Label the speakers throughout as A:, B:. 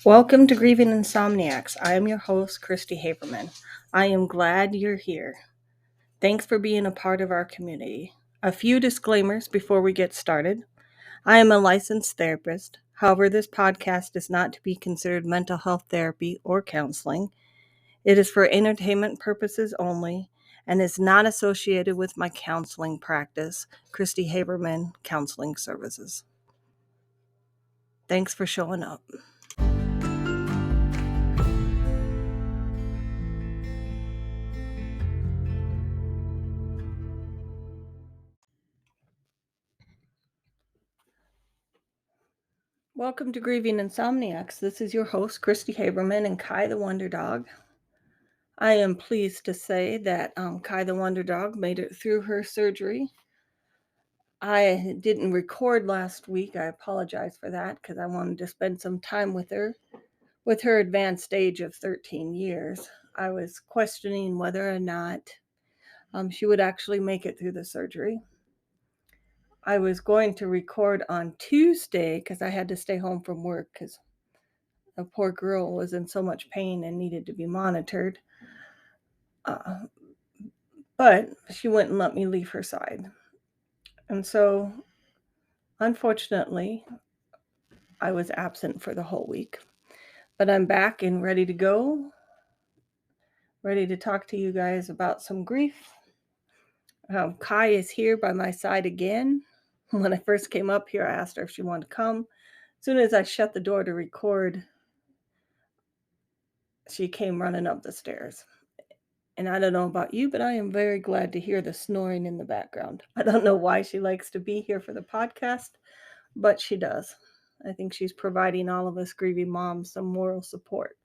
A: Welcome to Grieving Insomniacs. I am your host, Christy Haberman. I am glad you're here. Thanks for being a part of our community. A few disclaimers before we get started. I am a licensed therapist. However, this podcast is not to be considered mental health therapy or counseling. It is for entertainment purposes only and is not associated with my counseling practice, Christy Haberman Counseling Services. Thanks for showing up. Welcome to Grieving Insomniacs. This is your host, Christy Haberman and Kai the Wonder Dog. I am pleased to say that Kai the Wonder Dog made it through her surgery. I didn't record last week. I apologize for that because I wanted to spend some time with her. With her advanced age of 13 years, I was questioning whether or not she would actually make it through the surgery. I was going to record on Tuesday because I had to stay home from work because a poor girl was in so much pain and needed to be monitored. But she wouldn't let me leave her side. And so, unfortunately, I was absent for the whole week. But I'm back and ready to go, ready to talk to you guys about some grief. Kai is here by my side again. When I first came up here, I asked her if she wanted to come. As soon as I shut the door to record, she came running up the stairs. And I don't know about you, but I am very glad to hear the snoring in the background. I don't know why she likes to be here for the podcast, but she does. I think she's providing all of us grieving moms some moral support.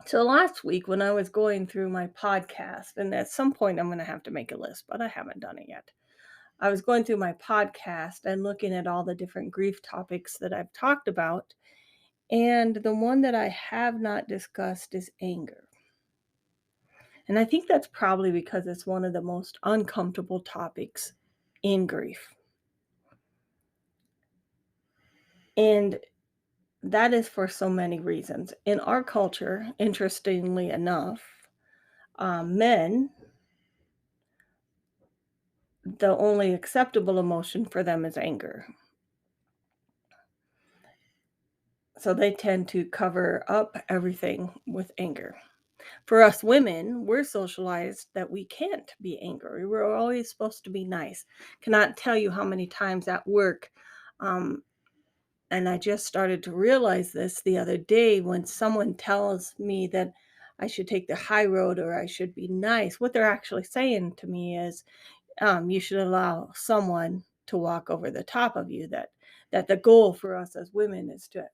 A: So last week when I was going through my podcast, and at some point I'm going to have to make a list, but I haven't done it yet. I was going through my podcast and looking at all the different grief topics that I've talked about. And the one that I have not discussed is anger. And I think that's probably because it's one of the most uncomfortable topics in grief. And that is for so many reasons. In our culture, interestingly enough, men, the only acceptable emotion for them is anger. So they tend to cover up everything with anger. For us women, we're socialized that we can't be angry. We're always supposed to be nice. Cannot tell you how many times at work, and I just started to realize this the other day when someone tells me that I should take the high road or I should be nice. What they're actually saying to me is, you should allow someone to walk over the top of you, that the goal for us as women is to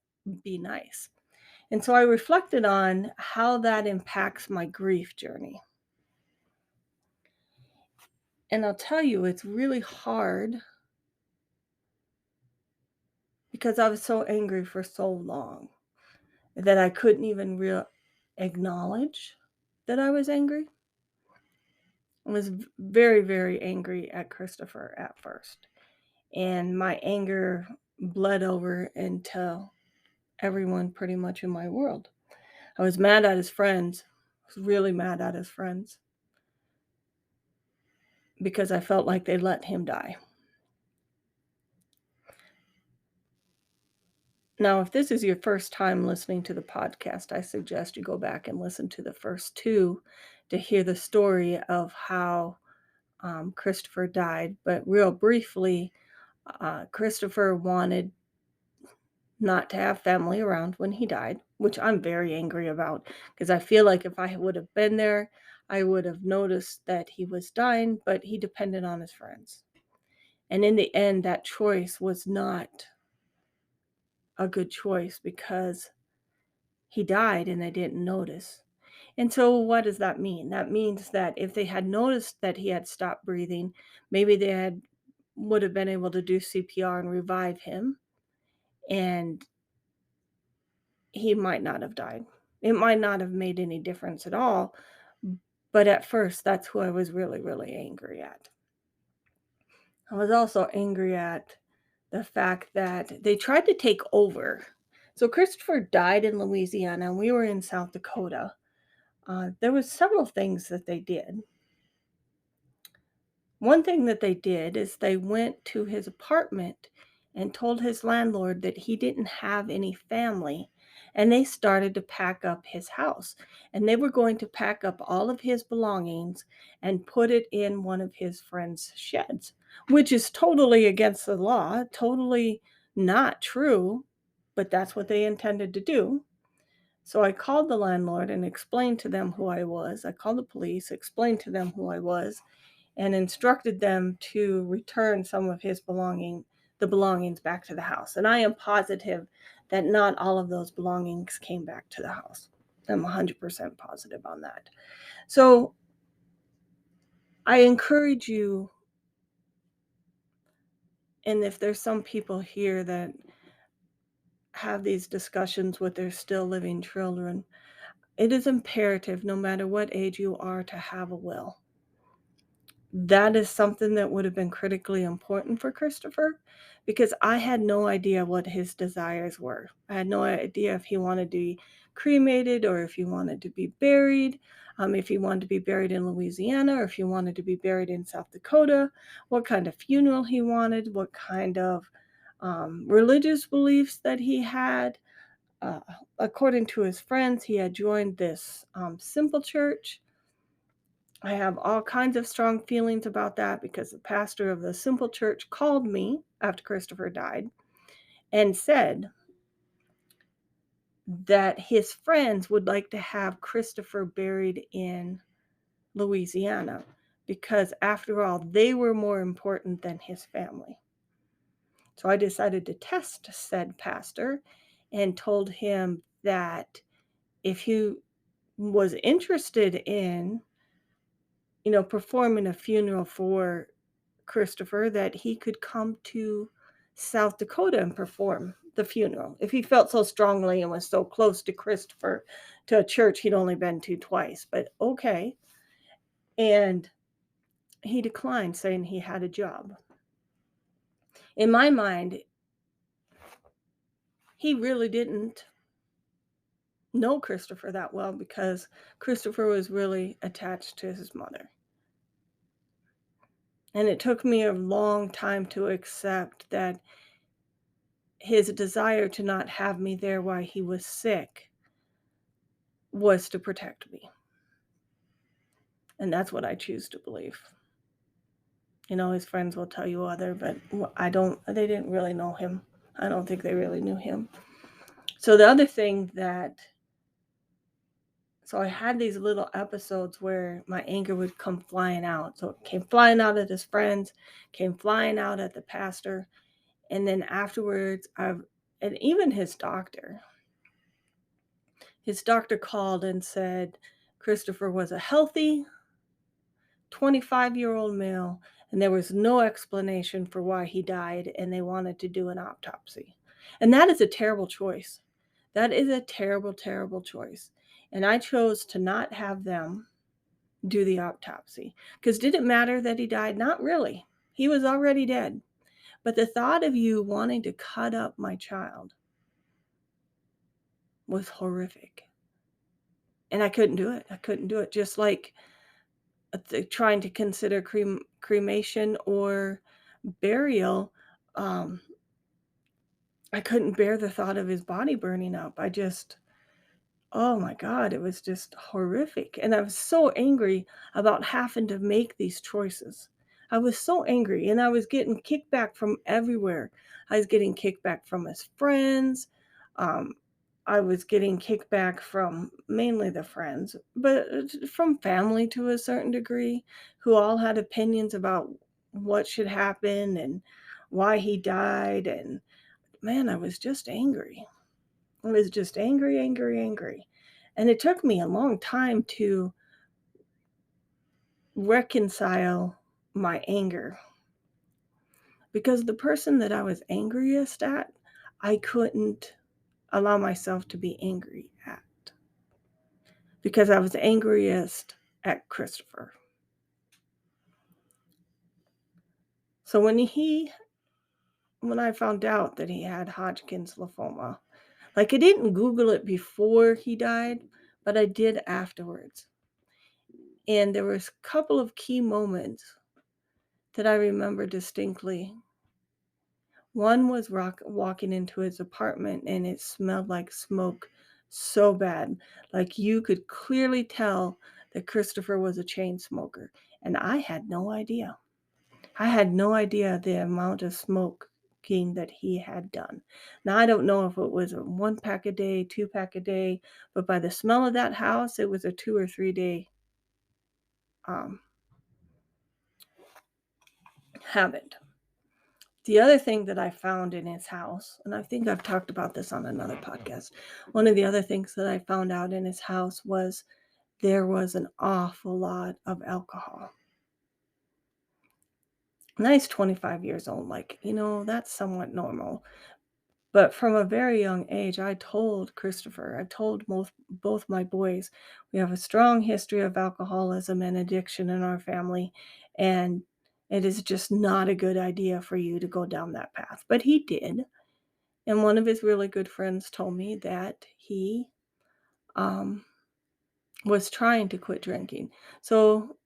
A: be nice. And so I reflected on how that impacts my grief journey. And I'll tell you, it's really hard because I was so angry for so long that I couldn't even acknowledge that I was angry. I was very, very angry at Christopher at first. And my anger bled over into everyone pretty much in my world. I was mad at his friends. I was really mad at his friends because I felt like they let him die. Now, if this is your first time listening to the podcast, I suggest you go back and listen to the first two to hear the story of how Christopher died. But real briefly, Christopher wanted not to have family around when he died, which I'm very angry about because I feel like if I would have been there, I would have noticed that he was dying, but he depended on his friends. And in the end, that choice was not a good choice because he died and they didn't notice. And so what does that mean? That means that if they had noticed that he had stopped breathing, maybe they would have been able to do CPR and revive him, and he might not have died. It might not have made any difference at all, but at first, that's who I was really, really angry at. I was also angry at the fact that they tried to take over So Christopher died in Louisiana, and we were in South Dakota. There was several things that they did. One thing that they did is they went to his apartment and told his landlord that he didn't have any family, and they started to pack up his house. And they were going to pack up all of his belongings and put it in one of his friend's sheds, which is totally against the law, totally not true, but that's what they intended to do. So I called the landlord and explained to them who I was. I called the police, explained to them who I was, and instructed them to return some of the belongings back to the house. And I am positive that not all of those belongings came back to the house. I'm 100% positive on that. So I encourage you, and if there's some people here that have these discussions with their still living children, it is imperative, no matter what age you are, to have a will. That is something that would have been critically important for Christopher, because I had no idea what his desires were. I had no idea if he wanted to be cremated or if he wanted to be buried, if he wanted to be buried in Louisiana or if he wanted to be buried in South Dakota, what kind of funeral he wanted, what kind of religious beliefs that he had. Uh, According to his friends, he had joined this simple church. I have all kinds of strong feelings about that because the pastor of the simple church called me after Christopher died and said that his friends would like to have Christopher buried in Louisiana because, after all, they were more important than his family. So I decided to test said pastor and told him that if he was interested in, performing a funeral for Christopher, that he could come to South Dakota and perform the funeral if he felt so strongly and was so close to Christopher, to a church he'd only been to twice. But okay. And he declined, saying he had a job. In my mind, he really didn't know Christopher that well because Christopher was really attached to his mother. And it took me a long time to accept that his desire to not have me there while he was sick was to protect me. And that's what I choose to believe. His friends will tell you other, but they didn't really know him. I don't think they really knew him. So the other thing so I had these little episodes where my anger would come flying out. So it came flying out at his friends, came flying out at the pastor. And then afterwards, and even his doctor called and said Christopher was a healthy 25-year-old male, and there was no explanation for why he died, and they wanted to do an autopsy. And that is a terrible choice. That is a terrible, terrible choice. And I chose to not have them do the autopsy. Because did it matter that he died? Not really. He was already dead. But the thought of you wanting to cut up my child was horrific. And I couldn't do it. I couldn't do it. Just like trying to consider cremation or burial, I couldn't bear the thought of his body burning up. Oh my God, it was just horrific. And I was so angry about having to make these choices. I was so angry, and I was getting kickback from everywhere. I was getting kickback from his friends. Um, I was getting kickback from mainly the friends, but from family to a certain degree, who all had opinions about what should happen and why he died. And man, I was just angry. I was just angry, angry, angry. And it took me a long time to reconcile my anger, because the person that I was angriest at, I couldn't allow myself to be angry at, because I was angriest at Christopher. So when I found out that he had Hodgkin's lymphoma, Like, I didn't Google it before he died, but I did afterwards. And there was a couple of key moments that I remember distinctly. One was walking into his apartment, and it smelled like smoke so bad. Like, you could clearly tell that Christopher was a chain smoker. And I had no idea. I had no idea the amount of smoking that he had done. Now, I don't know if it was a 1 pack a day, 2 pack a day, but by the smell of that house, it was a 2 or 3 day um, habit. The other thing that I found in his house, and I think I've talked about this on another podcast, one of the other things that I found out in his house was there was an awful lot of alcohol. And he's 25 years old. Like, that's somewhat normal. But from a very young age, I told Christopher, I told both my boys, we have a strong history of alcoholism and addiction in our family, and it is just not a good idea for you to go down that path. But he did. And one of his really good friends told me that he was trying to quit drinking. So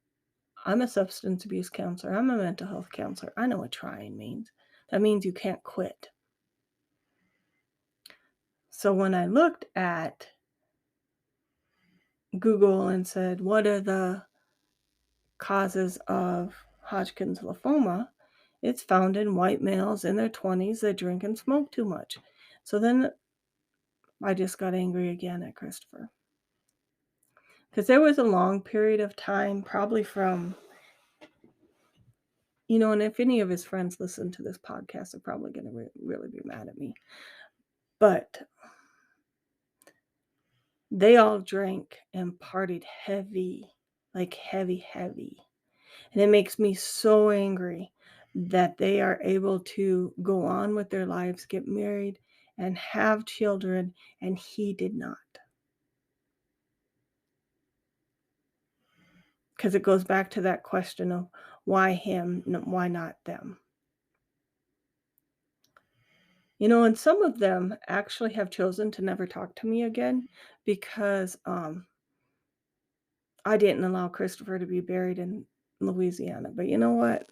A: I'm a substance abuse counselor. I'm a mental health counselor. I know what trying means. That means you can't quit. So when I looked at Google and said, what are the causes of Hodgkin's lymphoma? It's found in white males in their 20s that drink and smoke too much. So then I just got angry again at Christopher. Because there was a long period of time, probably from, and if any of his friends listen to this podcast, they're probably going to really be mad at me. But they all drank and partied heavy, like heavy. And it makes me so angry that they are able to go on with their lives, get married, and have children, and he did not. Because it goes back to that question of why him, why not them? And some of them actually have chosen to never talk to me again because I didn't allow Christopher to be buried in Louisiana. But you know what?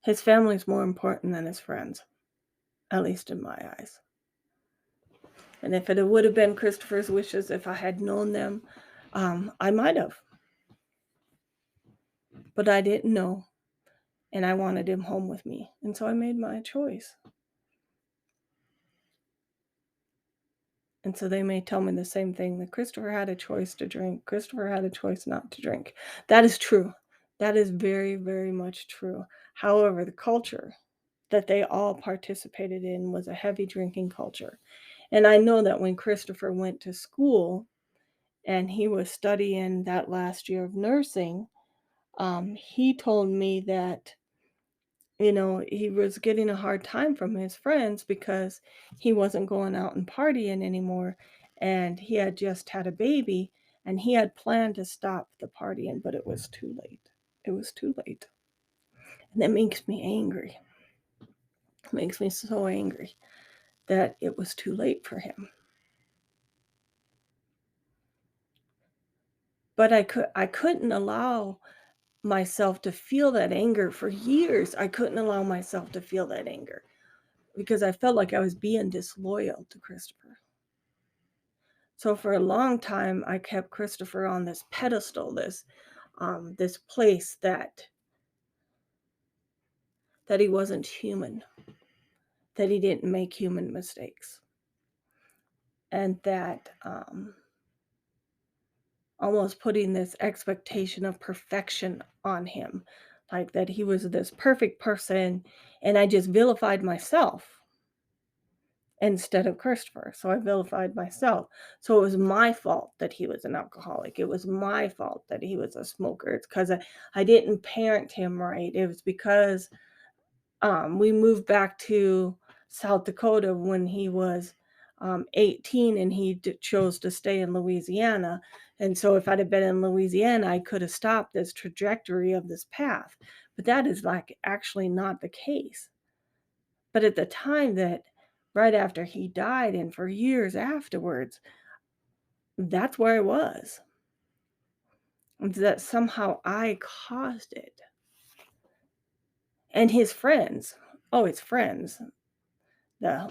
A: His family's more important than his friends, at least in my eyes. And if it would have been Christopher's wishes, if I had known them, I might have. But I didn't know. And I wanted him home with me. And so I made my choice. And so they may tell me the same thing, that Christopher had a choice to drink. Christopher had a choice not to drink. That is true. That is very, very much true. However, the culture that they all participated in was a heavy drinking culture. And I know that when Christopher went to school and he was studying that last year of nursing, he told me that, he was getting a hard time from his friends because he wasn't going out and partying anymore. And he had just had a baby and he had planned to stop the partying, but it was too late. It was too late. And that makes me angry. It makes me so angry that it was too late for him. But I couldn't allow myself to feel that anger for years. I couldn't allow myself to feel that anger because I felt like I was being disloyal to Christopher. So for a long time, I kept Christopher on this pedestal, this place that he wasn't human, that he didn't make human mistakes, and that almost putting this expectation of perfection on him, like that he was this perfect person, and I just vilified myself instead of Christopher. So I vilified myself. So it was my fault that he was an alcoholic. It was my fault that he was a smoker. It's because I didn't parent him right. It was because we moved back to South Dakota when he was 18 and he chose to stay in Louisiana. And so if I'd have been in Louisiana, I could have stopped this trajectory of this path. But that is actually not the case. But at the time that right after he died and for years afterwards, that's where I was. That somehow I caused it. And his friends, oh, his friends, the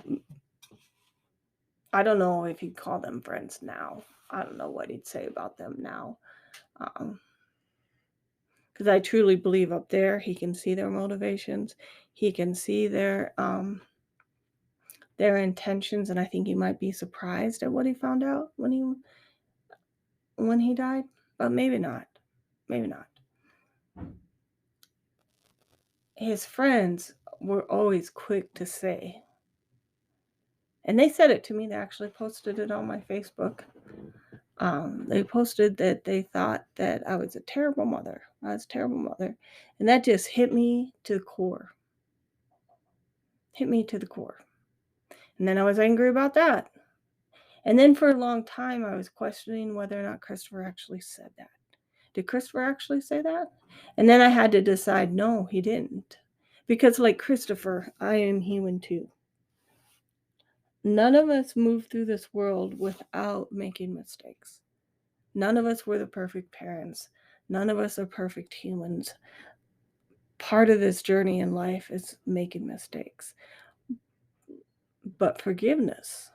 A: I don't know if he'd call them friends now. I don't know what he'd say about them now. Because I truly believe up there he can see their motivations. He can see their intentions, and I think he might be surprised at what he found out when he died, but maybe not. Maybe not. His friends were always quick to say, and they said it to me. They actually posted it on my Facebook. They posted that they thought that I was a terrible mother. I was a terrible mother. And that just hit me to the core. Hit me to the core. And then I was angry about that. And then for a long time, I was questioning whether or not Christopher actually said that. Did Christopher actually say that? And then I had to decide, no, he didn't. Because like Christopher, I am human too. None of us move through this world without making mistakes. None of us were the perfect parents. None of us are perfect humans. Part of this journey in life is making mistakes. But forgiveness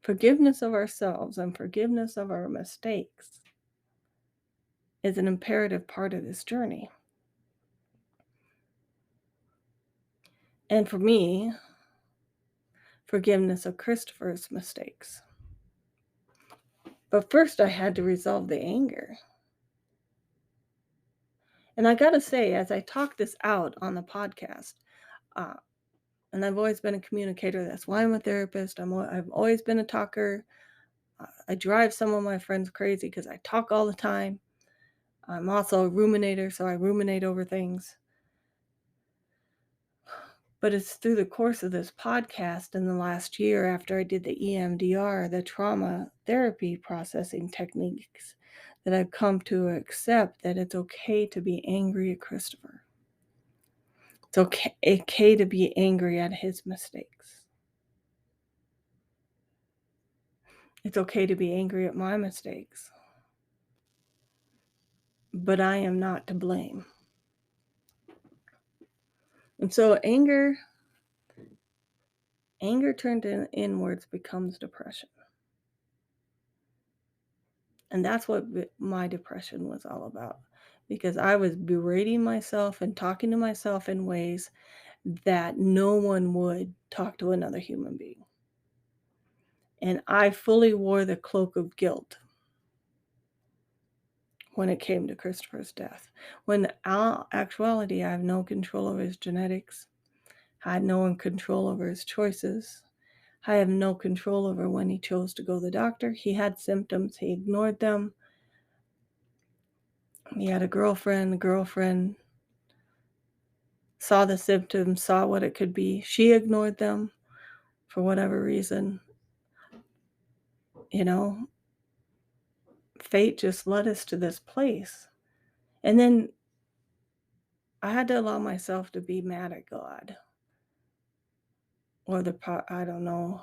A: of ourselves and forgiveness of our mistakes is an imperative part of this journey. And for me, forgiveness of Christopher's mistakes. But first I had to resolve the anger. And I gotta say, as I talk this out on the podcast, and I've always been a communicator, that's why I'm a therapist, I've always been a talker. I drive some of my friends crazy because I talk all the time. I'm also a ruminator, so I ruminate over things. But it's through the course of this podcast in the last year after I did the EMDR, the trauma therapy processing techniques, that I've come to accept that it's okay to be angry at Christopher. It's okay to be angry at his mistakes. It's okay to be angry at my mistakes. But I am not to blame. And so anger turned inwards becomes depression. And that's what my depression was all about. Because I was berating myself and talking to myself in ways that no one would talk to another human being. And I fully wore the cloak of guilt when it came to Christopher's death. When in actuality, I have no control over his genetics. I had no control over his choices. I have no control over when he chose to go to the doctor. He had symptoms. He ignored them. He had a girlfriend. The girlfriend saw the symptoms, saw what it could be. She ignored them for whatever reason. You know, fate just led us to this place. And then I had to allow myself to be mad at God. Or I don't know,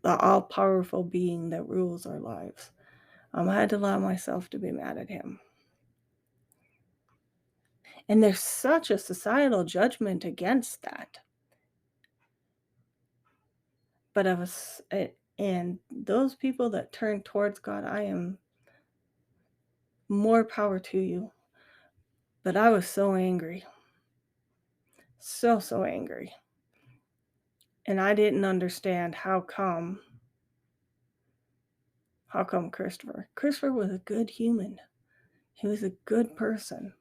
A: the all-powerful being that rules our lives. I had to allow myself to be mad at him. And there's such a societal judgment against that. But and those people that turn towards God, I am more power to you. But I was so angry. So angry. And I didn't understand how come Christopher was a good human. He was a good person.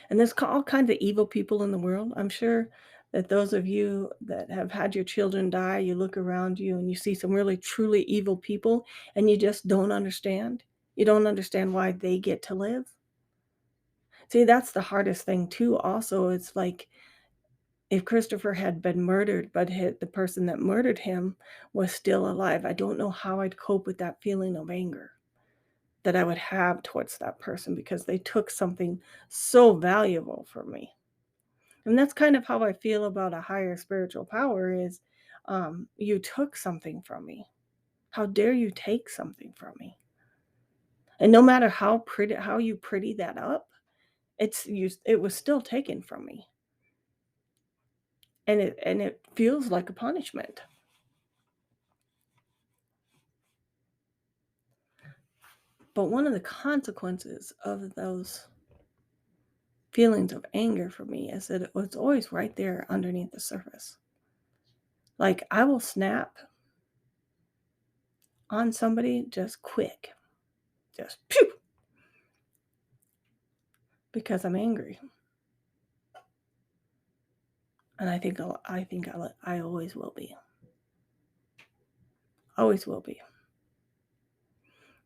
A: And there's all kinds of evil people in the world. I'm sure that those of you that have had your children die, you look around you and you see some really truly evil people and you just don't understand. You don't understand why they get to live. See, that's the hardest thing too. Also, it's like if Christopher had been murdered, but the person that murdered him was still alive, I don't know how I'd cope with that feeling of anger that I would have towards that person because they took something so valuable from me. And that's kind of how I feel about a higher spiritual power is, you took something from me. How dare you take something from me? And no matter how you pretty that up, it was still taken from me. And it feels like a punishment. But one of the consequences of those feelings of anger for me is that it was always right there underneath the surface. Like I will snap on somebody just quick, just pew, because I'm angry. And I always will be. Always will be.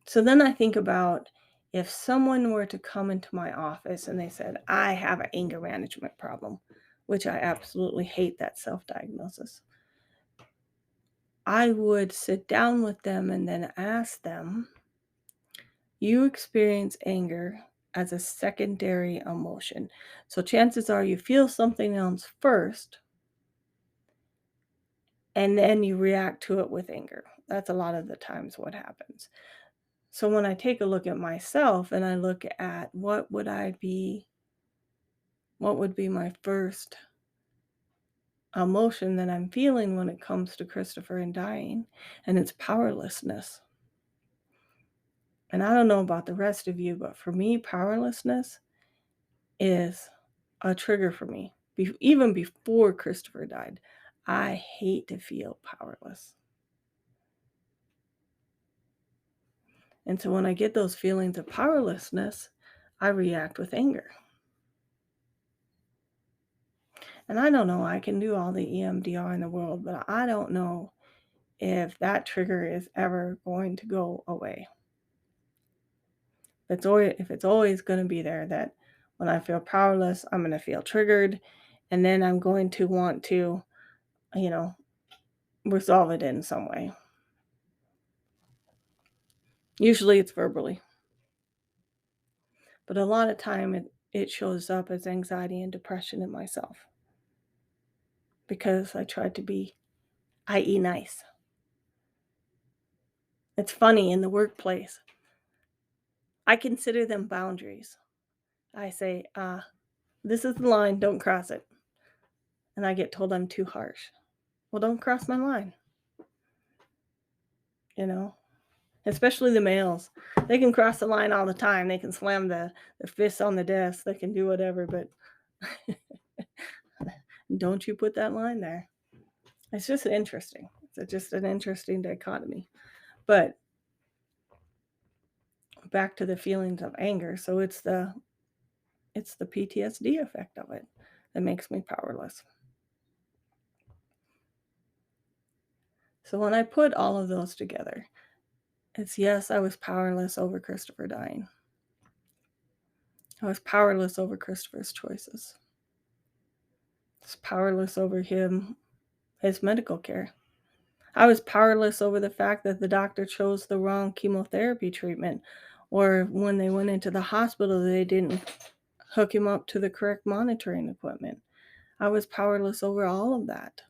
A: So then I think about if someone were to come into my office and they said, I have an anger management problem, which I absolutely hate that self-diagnosis. I would sit down with them and then ask them, you experience anger as a secondary emotion. So chances are you feel something else first and then you react to it with anger. That's a lot of the times what happens. So when I take a look at myself and I look at what would be my first emotion that I'm feeling when it comes to Christopher and dying, and it's powerlessness. And I don't know about the rest of you, but for me, powerlessness is a trigger for me. Even before Christopher died, I hate to feel powerless. And so when I get those feelings of powerlessness, I react with anger. And I don't know, I can do all the EMDR in the world, but I don't know if that trigger is ever going to go away. If it's always going to be there, that when I feel powerless, I'm going to feel triggered, and then I'm going to want to, resolve it in some way. Usually it's verbally. But a lot of time it shows up as anxiety and depression in myself. Because I tried to be, i.e., nice. It's funny in the workplace. I consider them boundaries. I say, this is the line, don't cross it. And I get told I'm too harsh. Well, don't cross my line. Especially the males. They can cross the line all the time. They can slam their fists on the desk. They can do whatever, but don't you put that line there. It's just interesting. It's just an interesting dichotomy. But back to the feelings of anger. So it's the PTSD effect of it that makes me powerless. So when I put all of those together, it's yes, I was powerless over Christopher dying. I was powerless over Christopher's choices. I was powerless over his medical care. I was powerless over the fact that the doctor chose the wrong chemotherapy treatment, or when they went into the hospital, they didn't hook him up to the correct monitoring equipment. I was powerless over all of that.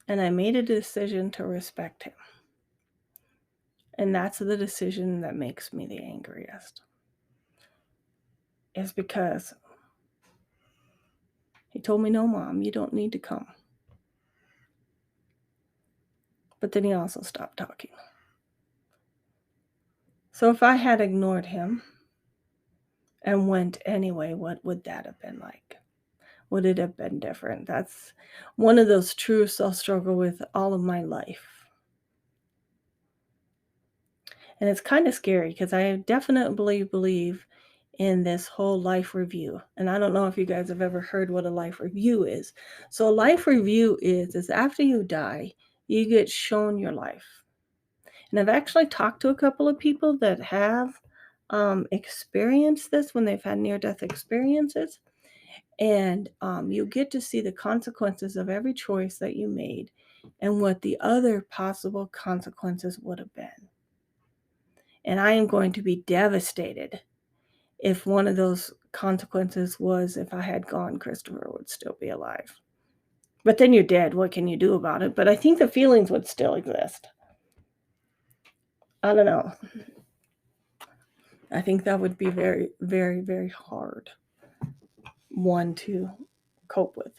A: And I made a decision to respect him. And that's the decision that makes me the angriest. Is because he told me, no, Mom, you don't need to come. But then he also stopped talking. So if I had ignored him and went anyway, what would that have been like? Would it have been different? That's one of those truths I'll struggle with all of my life. And it's kind of scary because I definitely believe in this whole life review. And I don't know if you guys have ever heard what a life review is. So a life review is after you die, you get shown your life. And I've actually talked to a couple of people that have experienced this when they've had near-death experiences. And you get to see the consequences of every choice that you made and what the other possible consequences would have been. And I am going to be devastated if one of those consequences was if I had gone, Christopher would still be alive. But then you're dead. What can you do about it? But I think the feelings would still exist. I don't know. I think that would be very, very, very hard one to cope with.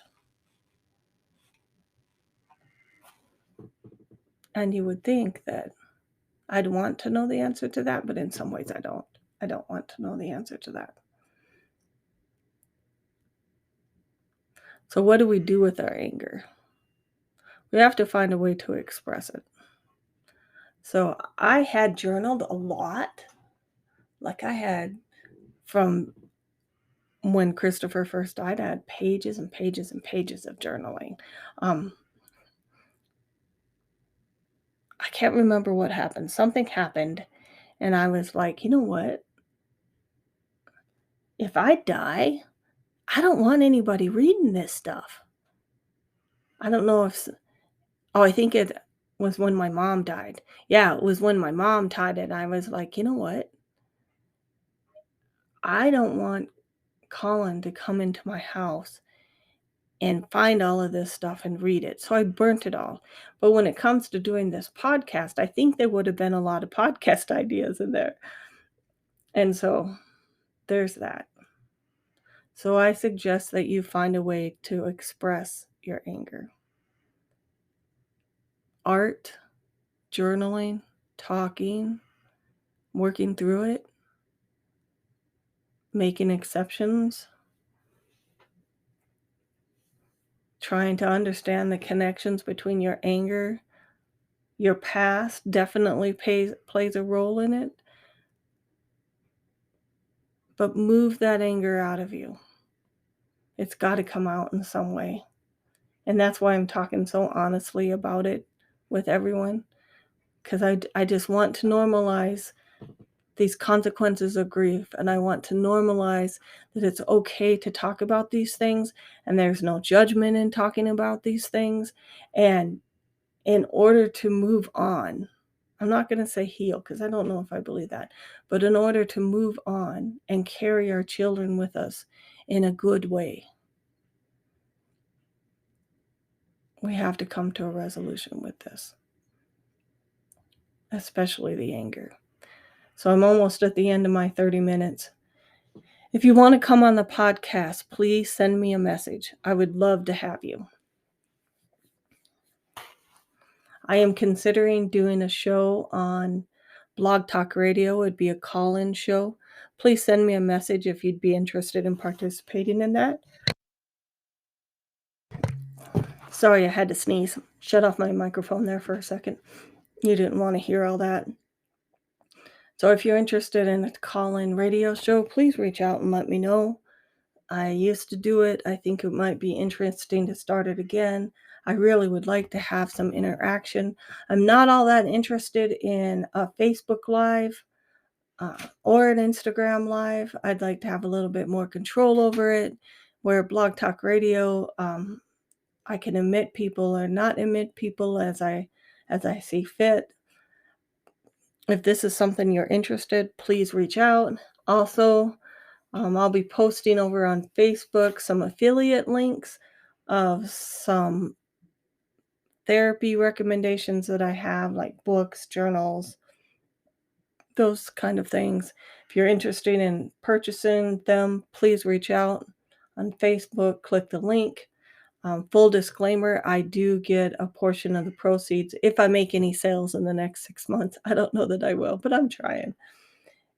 A: And you would think that I'd want to know the answer to that, but in some ways I don't. I don't want to know the answer to that. So what do we do with our anger? We have to find a way to express it. So I had journaled a lot. Like I had from when Christopher first died, I had pages and pages and pages of journaling. I can't remember what happened. Something happened, and I was like, you know what? If I die, I don't want anybody reading this stuff. I don't know if, I think it was when my mom died. Yeah, it was when my mom died, and I was like, you know what? I don't want Colin to come into my house and find all of this stuff and read it. So I burnt it all. But when it comes to doing this podcast, I think there would have been a lot of podcast ideas in there. And so there's that. So I suggest that you find a way to express your anger. Art, journaling, talking, working through it, making exceptions, trying to understand the connections between your anger, your past definitely plays a role in it. But move that anger out of you. It's got to come out in some way. And that's why I'm talking so honestly about it with everyone, because I just want to normalize these consequences of grief, and I want to normalize that it's okay to talk about these things, and there's no judgment in talking about these things. And in order to move on, I'm not going to say heal because I don't know if I believe that, but in order to move on and carry our children with us in a good way, we have to come to a resolution with this, especially the anger. So I'm almost at the end of my 30 minutes. If you want to come on the podcast, please send me a message. I would love to have you. I am considering doing a show on Blog Talk Radio. It'd be a call-in show. Please send me a message if you'd be interested in participating in that. Sorry, I had to sneeze. Shut off my microphone there for a second. You didn't want to hear all that. So if you're interested in a call-in radio show, please reach out and let me know. I used to do it. I think it might be interesting to start it again. I really would like to have some interaction. I'm not all that interested in a Facebook Live or an Instagram Live. I'd like to have a little bit more control over it, where Blog Talk Radio, I can admit people or not admit people as I see fit. If this is something you're interested, please reach out. Also, I'll be posting over on Facebook some affiliate links of some therapy recommendations that I have, like books, journals, those kind of things. If you're interested in purchasing them, please reach out on Facebook, click the link. Full disclaimer, I do get a portion of the proceeds if I make any sales in the next 6 months. I don't know that I will, but I'm trying.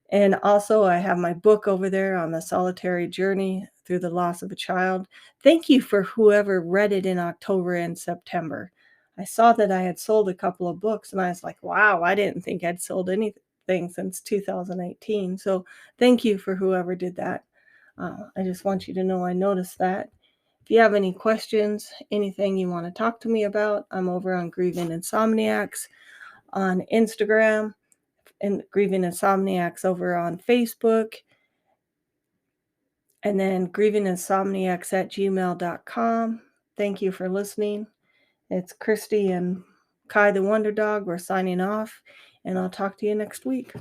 A: And also, I have my book over there on the solitary journey through the loss of a child. Thank you for whoever read it in October and September. I saw that I had sold a couple of books, and I was like, wow, I didn't think I'd sold anything since 2018. So thank you for whoever did that. I just want you to know I noticed that. If you have any questions, anything you want to talk to me about, I'm over on Grieving Insomniacs on Instagram and Grieving Insomniacs over on Facebook. And then grievinginsomniacs@gmail.com. Thank you for listening. It's Christy and Kai the Wonder Dog. We're signing off, and I'll talk to you next week.